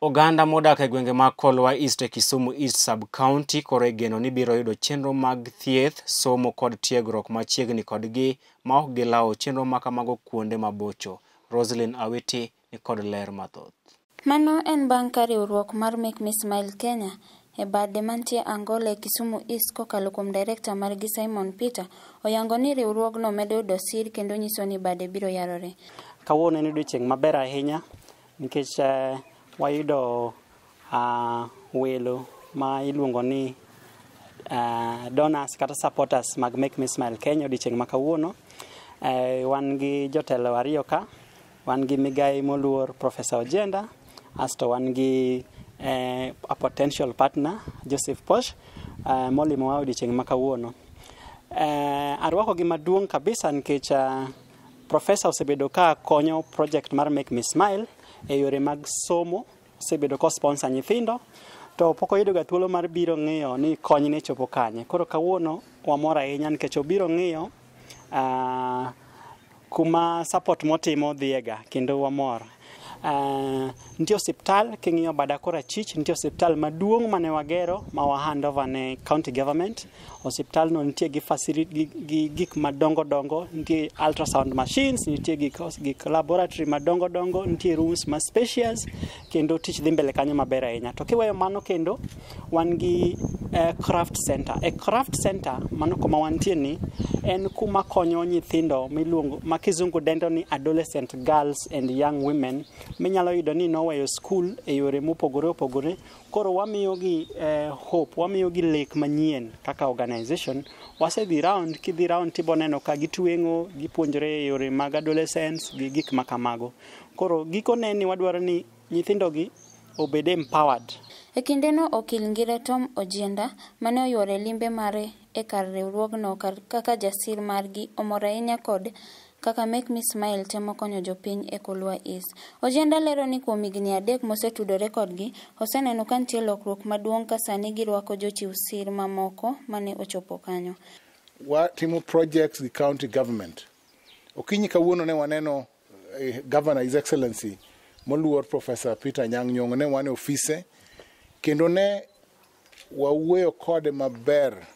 Oganda modak e gwenge mag Kolwa East e Kisumu East Sub-County koro igeno ni biro yudo chenro mag thieth, somo kod tiegruok machiegni kodgi ma ok gilawo chenro ma kamago kuonde mabocho. Roslyn Awiti ni kod ler mathoth. Mano en bang' ka riwruok mar Make Me Smile Kenya e bade mantie Angola e Kisumu East kokalo kuom director margi Simon Peter oyango ni riwruogno medo yudo sir kendo nyiso ni bade biro yarore. Kawuono en odiechieng' maber ahinya nikech wayudo welo ma iluongo ni donors kata supporters mag Make Me Smile Kenya odiechieng' ma kawuono. Wan gi jotelo ariyo ka, wan gi migai moluor Professor Ojenda, asto wan gi a potential partner Joseph Posh molimo wa odiechieng' ma kawuono. Arwako gi maduong' kabisa nikech Professor osebedo ka konyo project mar Make Me Smile e yore mag somo, osebedo ko sponsor nyithindo, to pok oyudo ga thuolo mar biro ng'iyo ni kony ne chopo kanye. Koro kawuono wamor ahinya nikech obiro ng'iyo kuma support motimo dhiega kendo wamor. Nitie osiptal king'iyo bada korachwich, nitie osiptal maduong' mane wagero ma wa hand over ne county government. Osiptal no nitie gi gik madongo dongo, nitie ultrasound machines, nitie gik laboratory madongo dongo, nitie rooms ma spacious kendo tich dhi mbele kanyo maber ahinya. To kiweyo mano kendo wan gi craft center. E craft center mano kuma wantie ni en kuma konyo nyithindo miluongo ma kizungu dendo ni adolescent girls and young women minyalo yudo ni noweyo school e yore mopogore opogore. Koro wamiyo gi hope, wamiyo gi lek manyien kaka organization. Wasedhi round, kidhi round tiboneno ka gitweng'o, gipuonjore e yore mag adolescents gi gik makamago. Koro gikone ni wadwaro ni nyithindo gi obed empowered. E kindeno okil Ngire Tom Ojienda mane oyuore limbe mare e kar riwruogno kaka jasir margi omor ahinya kod kaka Make Me Smile temo konyo jopiny e Kolwa East. Ojienda lero ni kuom higni 3 mosetudore kodgi, oseneno ka nitie lokruok maduong' ka sani girwako jochiw sir mamoko mane ochopo kanyo. Watimo projects gi county government. Okinyi kawuono ne waneno Governor His Excellency moluor Professor Peter Nyang' Nyong'o ne wane ofise kendo ne wawuoyo kode maber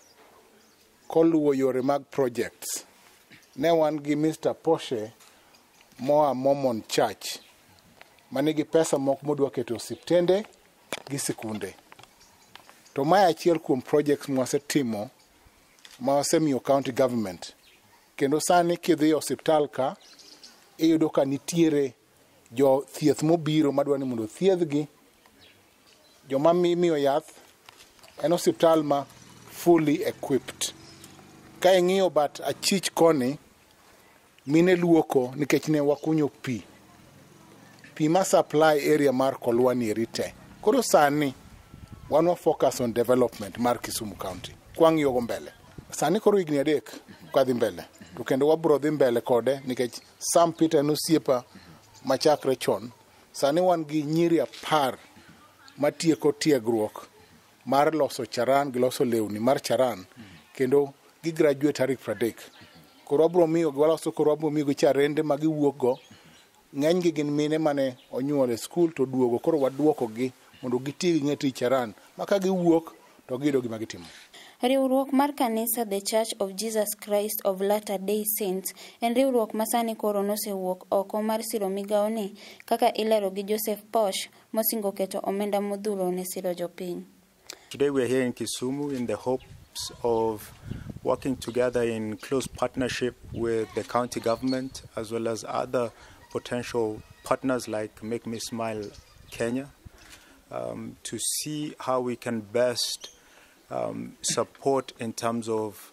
koluwo yore mag projects. Ne wan gi Mr. Poshe moa Mormon Church manigi pesa moko modwa keto osiptende gi sikunde. To mae achiel kuom projects mwasetimo ma wasemiyo county government. Kendo sani kidhi osiptal ka iyudo ka nitiere jo thieth mobiro madwa ni mondo thiedhgi. Joma miyo yath en osiptal ma fully equipped. Ka ing'iyo bat achich koni mine luoko nikech ne wakunyo pi ma supply area mar Kolwa ni rite. Koro sani wan focus on development mar Kisumu County. Kwang'iyo go mbele. Sani koro higni 3 kadhi mbele. To kendo wabro dhi mbele kode nikech Sam Peter nosiepa machakre chon. Sani wan gi nyiri 10 matieko tiegruok mar loso charan gi loso lewni mar charan kendo gi graduate tarik 30. Koro wabro miyo waloso koro wabro miyo charende ma giwuok go. Ng'eny gi gin mine mane onyuol e skul to duogo, koro waduoko gi mondo giti gi ng'eti charan maka giwuok to gido gima gitimo. Riwruok mar kanisa The Church of Jesus Christ of Latter-day Saints en riwruok masani koro nosewuok oko mar siro migao ni kaka ilero gi Joseph Posh mosingo keto omenda modhuro ne siro jopiny. Today we are here in Kisumu in the hopes of working together in close partnership with the county government as well as other potential partners like Make Me Smile Kenya to see how we can best support in terms of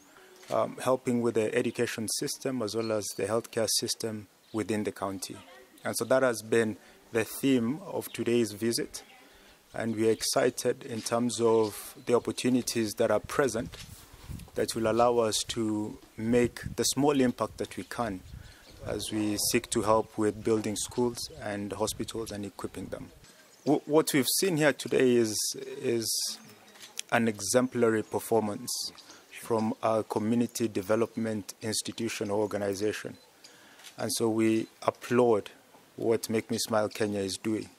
helping with the education system as well as the healthcare system within the county. And so that has been the theme of today's visit. And we are excited in terms of the opportunities that are present that will allow us to make the small impact that we can as we seek to help with building schools and hospitals and equipping them. What we've seen here today is an exemplary performance from a community development institution or organization. And so we applaud what Make Me Smile Kenya is doing.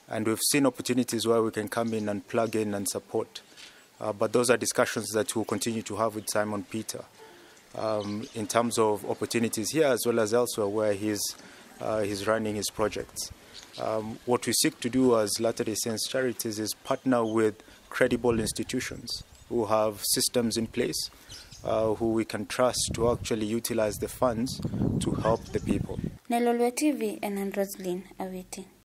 And we've seen opportunities where we can come in and plug in and support. But those are discussions that we'll continue to have with Simon Peter in terms of opportunities here as well as elsewhere where he's running his projects. What we seek to do as Latter-day Saints Charities is partner with credible institutions who have systems in place, who we can trust to actually utilize the funds to help the people. Nelolwe TV and Roslyn Awiti.